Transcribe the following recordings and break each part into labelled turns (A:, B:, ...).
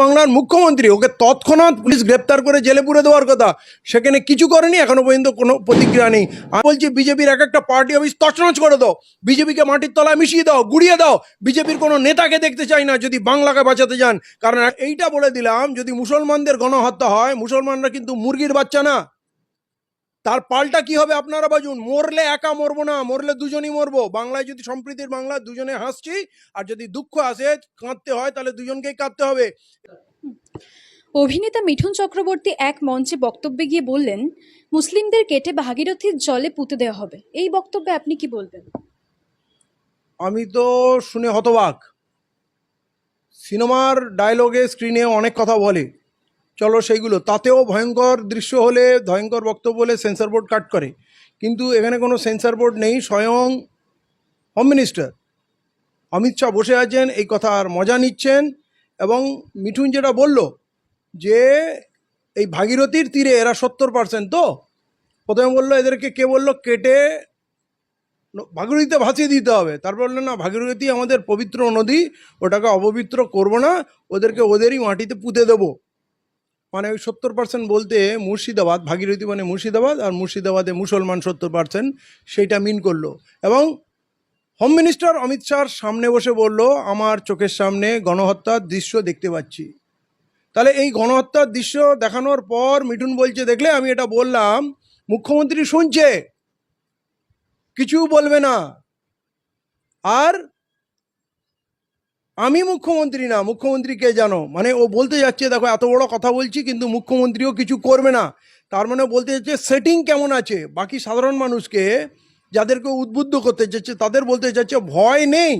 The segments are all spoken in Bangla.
A: পশ্চিমবাংলার মুখ্যমন্ত্রী, ওকে তৎক্ষণাৎ পুলিশ গ্রেপ্তার করে জেলে পুরে দেওয়ার কথা, সেখানে কিছু করেনি, এখনো পর্যন্ত কোনো প্রতিক্রিয়া নেই। আমি বলছি বিজেপির এক একটা পার্টি অফিস তছনছ করে দাও, বিজেপিকে মাটির তলায় মিশিয়ে দাও, গুড়িয়ে দাও, বিজেপির কোনো নেতাকে দেখতে চাই না যদি বাংলাকে বাঁচাতে যান। কারণ এইটা বলে দিলাম, যদি মুসলমানদের গণহত্যা হয়, মুসলমানরা কিন্তু মুরগির বাচ্চা না। তার পাল্টা কি হবে আপনারা বাজুন। মরলে একা মরবো না, মরলে দুজনই মরবো। বাংলায় যদি সম্প্রীতির বাংলা, দুজনে হাসছি, আর যদি দুঃখ আসে কাঁদতে হয় তাহলে দুজনকেই কাঁদতে হবে।
B: অভিনেতা মিঠুন চক্রবর্তী এক মঞ্চে বক্তব্যে গিয়ে বললেন, মুসলিমদের কেটে ভাগীরথীর জলে পুঁতে দেওয়া হবে। এই বক্তব্যে আপনি কি বলবেন?
A: আমি তো শুনে হতবাক। সিনেমার ডায়লগে স্ক্রিনে অনেক কথা বলে, চলো সেইগুলো, তাতেও ভয়ঙ্কর দৃশ্য হলে, ভয়ঙ্কর বক্তব্য হলে সেন্সর বোর্ড কাট করে। কিন্তু এখানে কোনো সেন্সর বোর্ড নেই। স্বয়ং হোম মিনিস্টার অমিত শাহ বসে আছেন, এই কথার মজা নিচ্ছেন। এবং মিঠুন যেটা বলল যে এই ভাগীরথীর তীরে এরা 70%, তো প্রথমে বললো এদেরকে কে বললো কেটে ভাগীরথীতে ভাসিয়ে দিতে হবে, তারপর বললেন না ভাগীরথী আমাদের পবিত্র নদী, ওটাকে অপবিত্র করব না, ওদেরকে ওদেরই মাটিতে পুঁতে দেবো। মানে ওই 70% বলতে মুর্শিদাবাদ, ভাগীরথী মানে মুর্শিদাবাদ, আর মুর্শিদাবাদে মুসলমান 70%, সেইটা মিন করলো। এবং হোম মিনিস্টার অমিত শাহর সামনে বসে বলল, আমার চোখের সামনে গণহত্যার দৃশ্য দেখতে পাচ্ছি। তাহলে এই গণহত্যার দৃশ্য দেখানোর পর মিঠুন বলছে, দেখলে আমি এটা বললাম, মুখ্যমন্ত্রী শুনছে, কিছু বলবে না। আর আমি মুখ্যমন্ত্রী না, মুখ্যমন্ত্রী কে জানো, মানে ও বলতে যাচ্ছে দেখো এত বড় কথা বলছি কিন্তু মুখ্যমন্ত্রীও কিছু করবে না। তার মানে বলতে যাচ্ছে সেটিং কেমন আছে, বাকি সাধারণ মানুষকে যাদেরকে উদ্বুদ্ধ করতে চাচ্ছে তাদের বলতে চাচ্ছে ভয় নেই।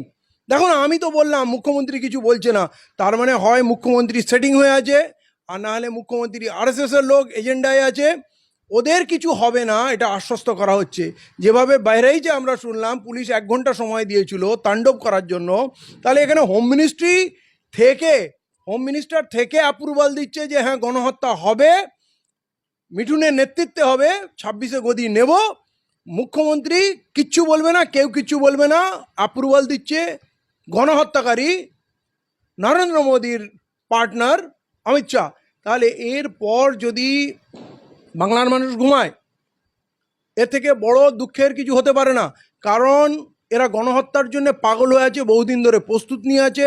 A: দেখো না, আমি তো বললাম মুখ্যমন্ত্রী কিছু বলছে না, তার মানে হয় মুখ্যমন্ত্রী সেটিং হয়ে আছে, আর না হলে মুখ্যমন্ত্রী আরএসএস এর লোক এজেন্ডায় আছে, ওদের কিছু হবে না এটা আশ্বস্ত করা হচ্ছে। যেভাবে বাইরেই যে আমরা শুনলাম পুলিশ 1 ঘন্টা সময় দিয়েছিল তাণ্ডব করার জন্য, তাহলে এখানে হোম মিনিস্টার থেকে অ্যাপ্রুভাল দিচ্ছে যে হ্যাঁ গণহত্যা হবে, মিঠুনের নেতৃত্বে হবে, 26-এ গদি নেব, মুখ্যমন্ত্রী কিচ্ছু বলবে না, কেউ কিচ্ছু বলবে না, অ্যাপ্রুভাল দিচ্ছে গণহত্যাকারী নরেন্দ্র মোদীর পার্টনার অমিত শাহ। তাহলে এরপর যদি বাংলার মানুষ ঘুমায়, এর থেকে বড় দুঃখের কিছু হতে পারে না। কারণ এরা গণহত্যার জন্য পাগল হয়ে আছে, বহুদিন ধরে প্রস্তুত নিয়ে আছে।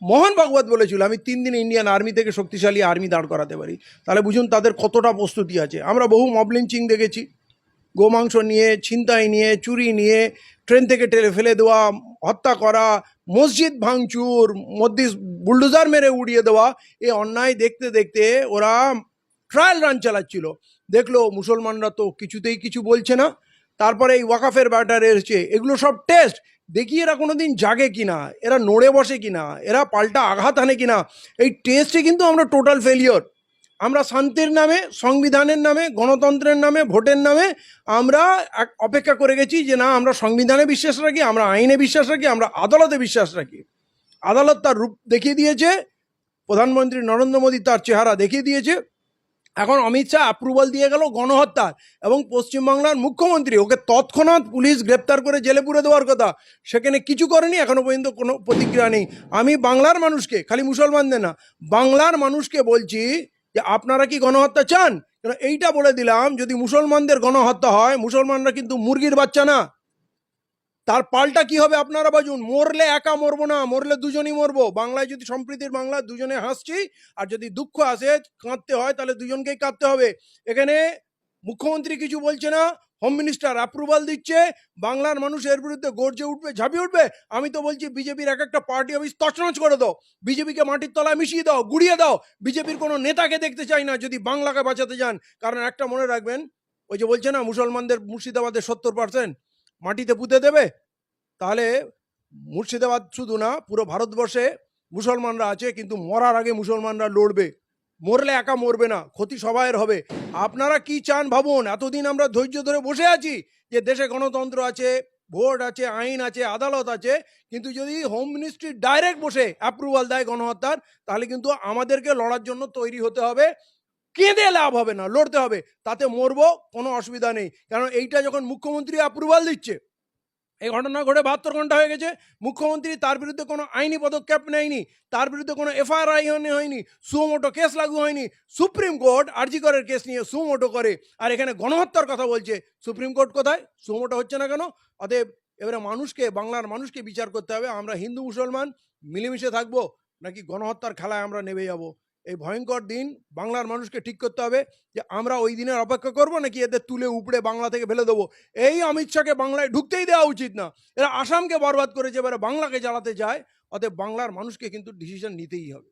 A: মোহন ভাগবত বলেছিল আমি 3 দিনে ইন্ডিয়ান আর্মি থেকে শক্তিশালী আর্মি দাঁড় করাতে পারি। তাহলে বুঝুন তাদের কতটা প্রস্তুতি আছে। আমরা বহু মব লিঞ্চিং দেখেছি, গোমাংস নিয়ে, ছিনতাই নিয়ে, চুরি নিয়ে, ট্রেন থেকে টেলে ফেলে দেওয়া, হত্যা করা, মসজিদ ভাঙচুর, মধ্যে বুলডোজার মেরে উড়িয়ে দেওয়া। এই অন্যায় দেখতে দেখতে ওরা ট্রায়াল রান চালাচ্ছিল। দেখলো মুসলমানরা তো কিছুতেই কিছু বলছে না, তারপরে এই ওয়াকাফের ব্যাটার এসছে, এগুলো সব টেস্ট, দেখি এরা কোনোদিন জাগে কিনা, এরা নড়ে বসে কিনা, এরা পাল্টা আঘাত আনে কিনা। এই টেস্টে কিন্তু আমরা টোটাল ফেলিওর। আমরা শান্তির নামে, সংবিধানের নামে, গণতন্ত্রের নামে, ভোটের নামে আমরা অপেক্ষা করে গেছি যে না আমরা সংবিধানে বিশ্বাস রাখি, আমরা আইনে বিশ্বাস রাখি, আমরা আদালতে বিশ্বাস রাখি। আদালত তার রূপ দেখিয়ে দিয়েছে, প্রধানমন্ত্রী নরেন্দ্র মোদী তার চেহারা দেখিয়ে দিয়েছে। এখন অমিত শাহ অ্যাপ্রুভাল দিয়ে গেল গণহত্যার, এবং পশ্চিমবাংলার মুখ্যমন্ত্রী, ওকে তৎক্ষণাৎ পুলিশ গ্রেপ্তার করে জেলে পুরে দেওয়ার কথা, সেখানে কিছু করেনি, এখনো পর্যন্ত কোনো প্রতিক্রিয়া নেই। আমি বাংলার মানুষকে, খালি মুসলমানদের না, বাংলার মানুষকে বলছি যে আপনারা কি গণহত্যা চান? এইটা বলে দিলাম, যদি মুসলমানদের গণহত্যা হয়, মুসলমানরা কিন্তু মুরগির বাচ্চা না। তার পাল্টা কি হবে আপনারা বাজুন। মরলে একা মরবো না, মরলে দুজনই মরবো। বাংলায় যদি সম্প্রীতির বাংলা, দুজনে হাসছি, আর যদি দুঃখ আসে কাঁদতে হয় তাহলে দুজনকেই কাঁদতে হবে। এখানে মুখ্যমন্ত্রী কিছু বলছে না, হোম মিনিস্টার অ্যাপ্রুভাল দিচ্ছে, বাংলার মানুষ এর বিরুদ্ধে গর্জে উঠবে, ঝাঁপিয়ে উঠবে। আমি তো বলছি বিজেপির এক একটা পার্টি অফিস তছনছ করে দাও, বিজেপিকে মাটির তলায় মিশিয়ে দাও, গুড়িয়ে দাও, বিজেপির কোনো নেতাকে দেখতে চাই না যদি বাংলাকে বাঁচাতে যান। কারণ একটা মনে রাখবেন, ওই যে বলছে না মুসলমানদের মুর্শিদাবাদের 70% মাটিতে পুঁতে দেবে, তাহলে মুর্শিদাবাদ শুধু না পুরো ভারতবর্ষে মুসলমানরা আছে, কিন্তু মরার আগে মুসলমানরা লড়বে, মরলে একা মরবে না, ক্ষতি সবাইয়ের হবে। আপনারা কি চান ভাবুন। এতদিন আমরা ধৈর্য ধরে বসে আছি যে দেশে গণতন্ত্র আছে, ভোট আছে, আইন আছে, আদালত আছে, কিন্তু যদি হোম মিনিস্ট্রি ডাইরেক্ট বসে অ্যাপ্রুভাল দেয় গণহত্যার, তাহলে কিন্তু আমাদেরকে লড়ার জন্য তৈরি হতে হবে। কেঁদে লাভ হবে না, লড়তে হবে, তাতে মরবো, কোনো অসুবিধা নেই। কারণ এইটা যখন মুখ্যমন্ত্রী অ্যাপ্রুভাল দিচ্ছে, এই ঘটনা ঘটে 72 ঘন্টা হয়ে গেছে, মুখ্যমন্ত্রী তার বিরুদ্ধে কোনো আইনি পদক্ষেপ নেয়নি, তার বিরুদ্ধে কোনো এফআইআর হয়নি, সুমোটো কেস লাগু হয়নি। সুপ্রিম কোর্ট আরজি করের কেস নিয়ে সুমোটো করে, আর এখানে গণহত্যার কথা বলছে। সুপ্রিম কোর্ট কোথায়? সুমোটো হচ্ছে না কেন? অতএব এবারে মানুষকে, বাংলার মানুষকে বিচার করতে হবে, আমরা হিন্দু মুসলমান মিলেমিশে থাকবো নাকি গণহত্যার খেলায় আমরা নেমে যাব। এই ভয়ঙ্কর দিন বাংলার মানুষকে ঠিক করতে হবে যে আমরা ওই দিনের অপেক্ষা করব নাকি এদের তুলে উপড়ে বাংলা থেকে ফেলে দেবো। এই অমিত শাহকে বাংলায় ঢুকতেই দেওয়া উচিত না। এরা আসামকে বরবাদ করেছে, এবারে বাংলাকে জ্বালাতে যায়। অতএব বাংলার মানুষকে কিন্তু ডিসিশন নিতেই হবে।